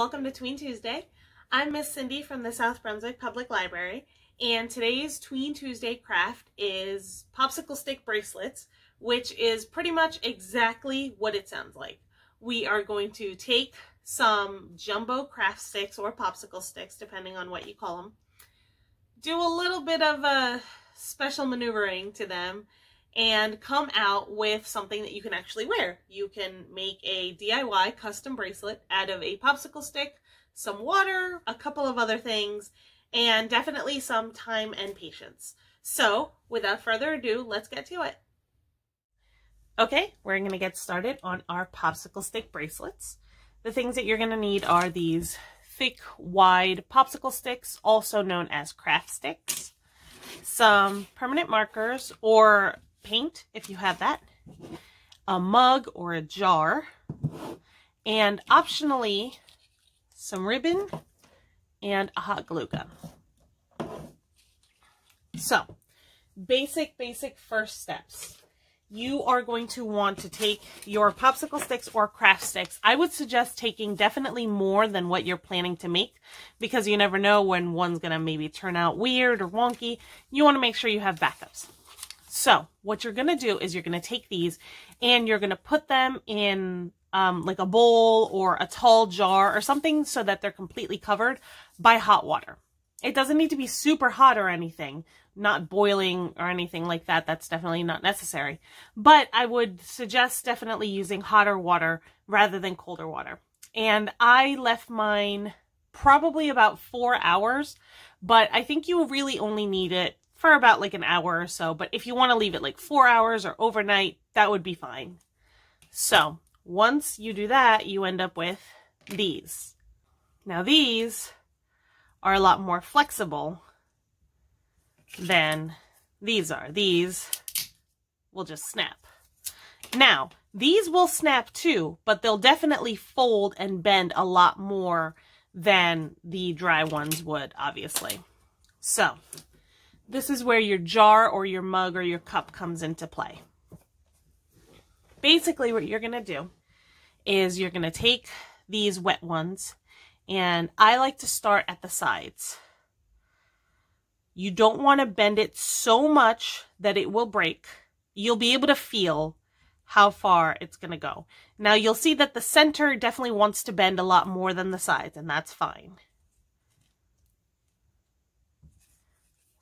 welcome to Tween Tuesday. I'm Miss Cindy from the South Brunswick Public Library, and today's Tween Tuesday craft is popsicle stick bracelets, which is pretty much exactly what it sounds like. We are going to take some jumbo craft sticks or popsicle sticks, depending on what you call them, do a little bit of a special maneuvering to them, and come out with something that you can actually wear. You can make a DIY custom bracelet out of a popsicle stick, some water, a couple of other things, and definitely some time and patience. So without further ado, let's get to it. Okay, we're going to get started on our popsicle stick bracelets. The things that you're going to need are these thick, wide popsicle sticks, also known as craft sticks, some permanent markers or paint if you have that, a mug or a jar, and optionally some ribbon and a hot glue gun. So, basic first steps. You are going to want to take your popsicle sticks or craft sticks. I would suggest taking definitely more than what you're planning to make, because you never know when one's going to maybe turn out weird or wonky. You want to make sure you have backups. So what you're going to do is you're going to take these and you're going to put them in like a bowl or a tall jar or something so that they're completely covered by hot water. It doesn't need to be super hot or anything, not boiling or anything like that. That's definitely not necessary. But I would suggest definitely using hotter water rather than colder water. And I left mine probably about 4 hours, but I think you really only need it for about like an hour or so. But if you want to leave it like 4 hours or overnight, that would be fine. So once you do that, you end up with these. Now these are a lot more flexible than these are. These will just snap. Now, these will snap too, but they'll definitely fold and bend a lot more than the dry ones would, obviously. So this is where your jar or your mug or your cup comes into play. Basically, what you're going to do is you're going to take these wet ones, and I like to start at the sides. You don't want to bend it so much that it will break. You'll be able to feel how far it's going to go. Now, you'll see that the center definitely wants to bend a lot more than the sides, and that's fine.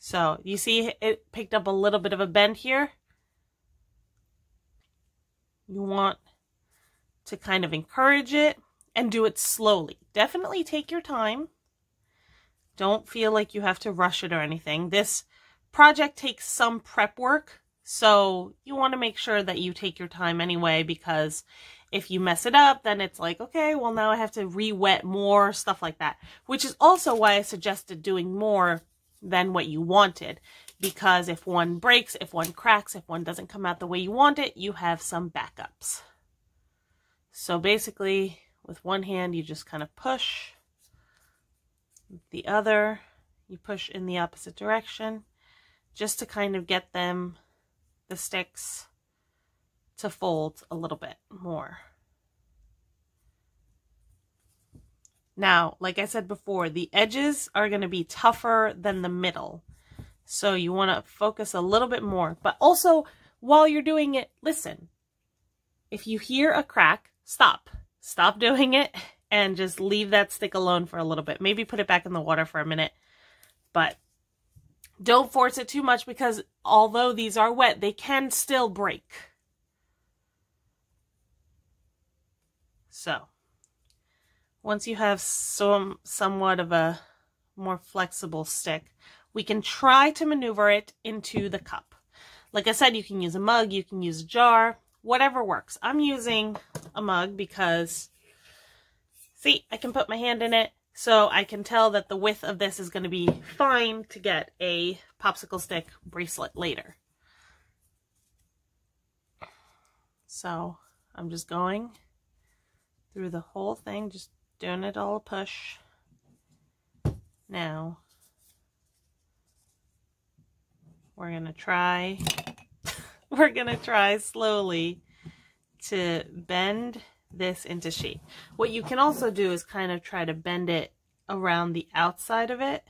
So you see it picked up a little bit of a bend here. You want to kind of encourage it and do it slowly. Definitely take your time. Don't feel like you have to rush it or anything. This project takes some prep work, so you want to make sure that you take your time anyway, because if you mess it up, then it's like, okay, well now I have to re-wet more, stuff like that. Which is also why I suggested doing more than what you wanted, because if one breaks, if one cracks, if one doesn't come out the way you want it, you have some backups. So basically, with one hand, you just kind of push. With the other, you push in the opposite direction, just to kind of get them, the sticks, to fold a little bit more. Now, like I said before, the edges are going to be tougher than the middle. So you want to focus a little bit more. But also, while you're doing it, listen. If you hear a crack, stop. Stop doing it and just leave that stick alone for a little bit. Maybe put it back in the water for a minute. But don't force it too much, because although these are wet, they can still break. So once you have somewhat of a more flexible stick, we can try to maneuver it into the cup. Like I said, you can use a mug, you can use a jar, whatever works. I'm using a mug because, see, I can put my hand in it, so I can tell that the width of this is going to be fine to get a popsicle stick bracelet later. So I'm just going through the whole thing, just doing it all a push. Now, we're going to try slowly to bend this into shape. What you can also do is kind of try to bend it around the outside of it,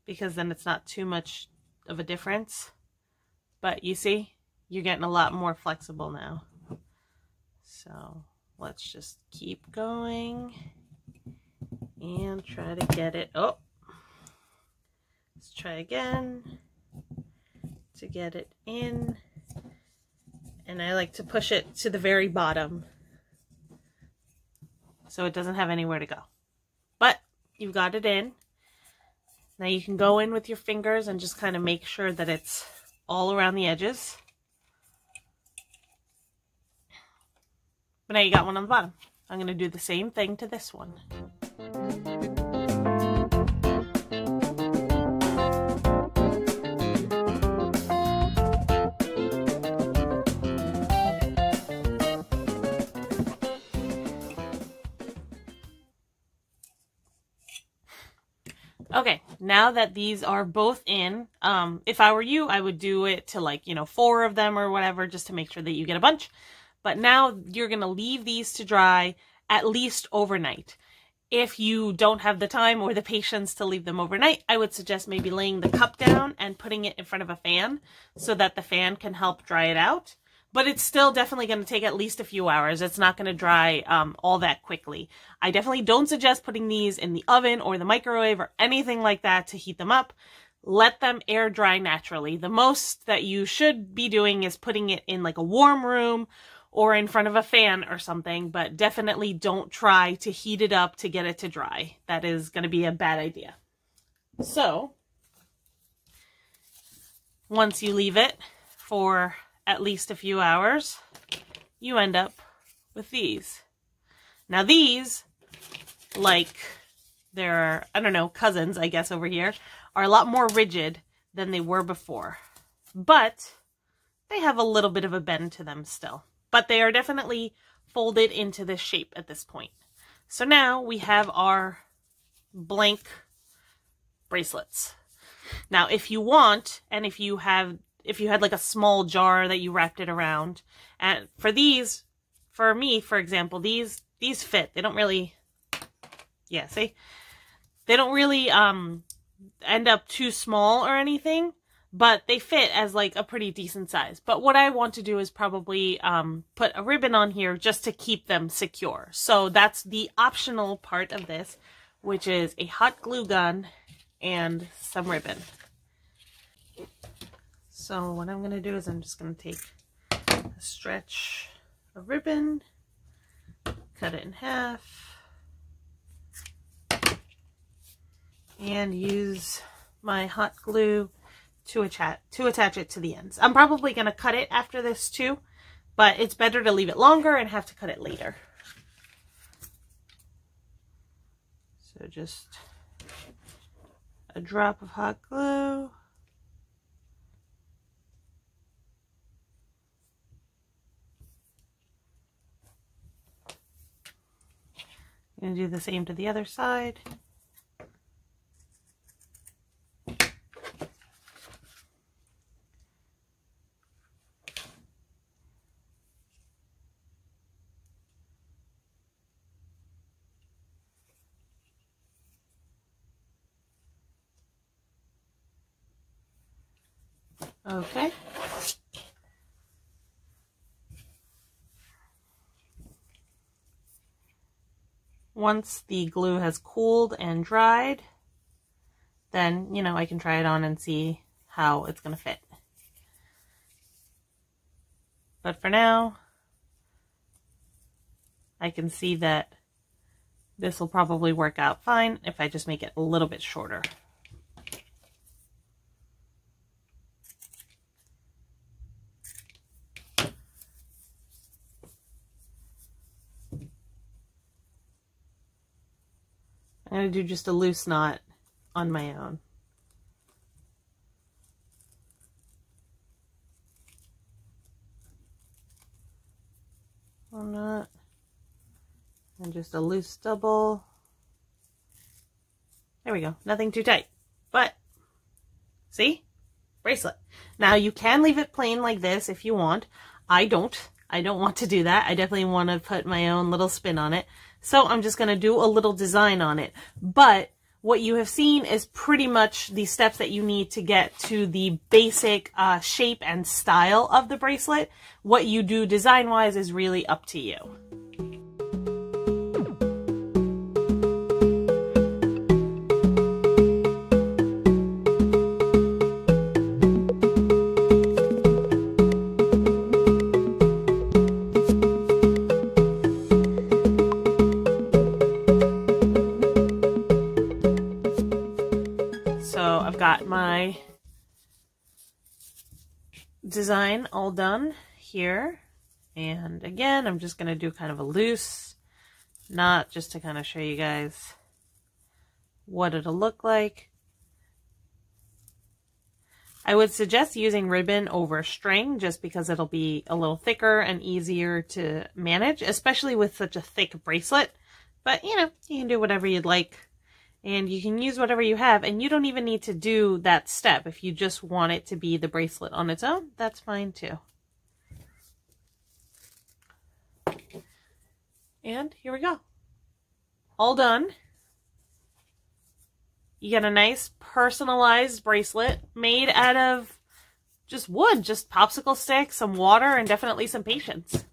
because then it's not too much of a difference. But you see, you're getting a lot more flexible now. So let's just keep going and try to get it. Oh, let's try again to get it in. And I like to push it to the very bottom so it doesn't have anywhere to go. But you've got it in. Now you can go in with your fingers and just kind of make sure that it's all around the edges. But now you got one on the bottom. I'm going to do the same thing to this one. Okay, now that these are both in, if I were you, I would do it to like, 4 of them or whatever, just to make sure that you get a bunch. But now you're going to leave these to dry at least overnight. If you don't have the time or the patience to leave them overnight, I would suggest maybe laying the cup down and putting it in front of a fan so that the fan can help dry it out. But it's still definitely going to take at least a few hours. It's not going to dry all that quickly. I definitely don't suggest putting these in the oven or the microwave or anything like that to heat them up. Let them air dry naturally. The most that you should be doing is putting it in like a warm room or in front of a fan or something, but definitely don't try to heat it up to get it to dry. That is going to be a bad idea. So, once you leave it for at least a few hours, you end up with these. Now these, like their, I don't know, cousins, I guess, over here, are a lot more rigid than they were before. But they have a little bit of a bend to them still. But they are definitely folded into this shape at this point. So now we have our blank bracelets. Now if you want, and if you had like a small jar that you wrapped it around, and for these, for me, for example, these fit. They don't really, yeah, see? They don't really end up too small or anything, but they fit as like a pretty decent size. But what I want to do is probably put a ribbon on here just to keep them secure. So that's the optional part of this, which is a hot glue gun and some ribbon. So what I'm going to do is I'm just going to take a stretch of ribbon, cut it in half, and use my hot glue to attach it to the ends. I'm probably going to cut it after this too, but it's better to leave it longer and have to cut it later. So just a drop of hot glue. I'm going to do the same to the other side. Okay. Once the glue has cooled and dried, then, I can try it on and see how it's going to fit. But for now, I can see that this will probably work out fine if I just make it a little bit shorter. I'm going to do just a loose knot on my own. One knot. And just a loose double. There we go. Nothing too tight. But, see? bracelet. Now you can leave it plain like this if you want. I don't want to do that. I definitely want to put my own little spin on it. So I'm just going to do a little design on it. But what you have seen is pretty much the steps that you need to get to the basic shape and style of the bracelet. What you do design-wise is really up to you. So I've got my design all done here. And again, I'm just going to do kind of a loose knot just to kind of show you guys what it'll look like. I would suggest using ribbon over string just because it'll be a little thicker and easier to manage, especially with such a thick bracelet. But, you know, you can do whatever you'd like. And you can use whatever you have, and you don't even need to do that step. If you just want it to be the bracelet on its own, that's fine too. And here we go. All done. You get a nice personalized bracelet made out of just wood, just popsicle sticks, some water, and definitely some patience.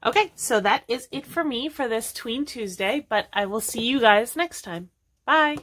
Okay, so that is it for me for this Tween Tuesday, but I will see you guys next time. Bye.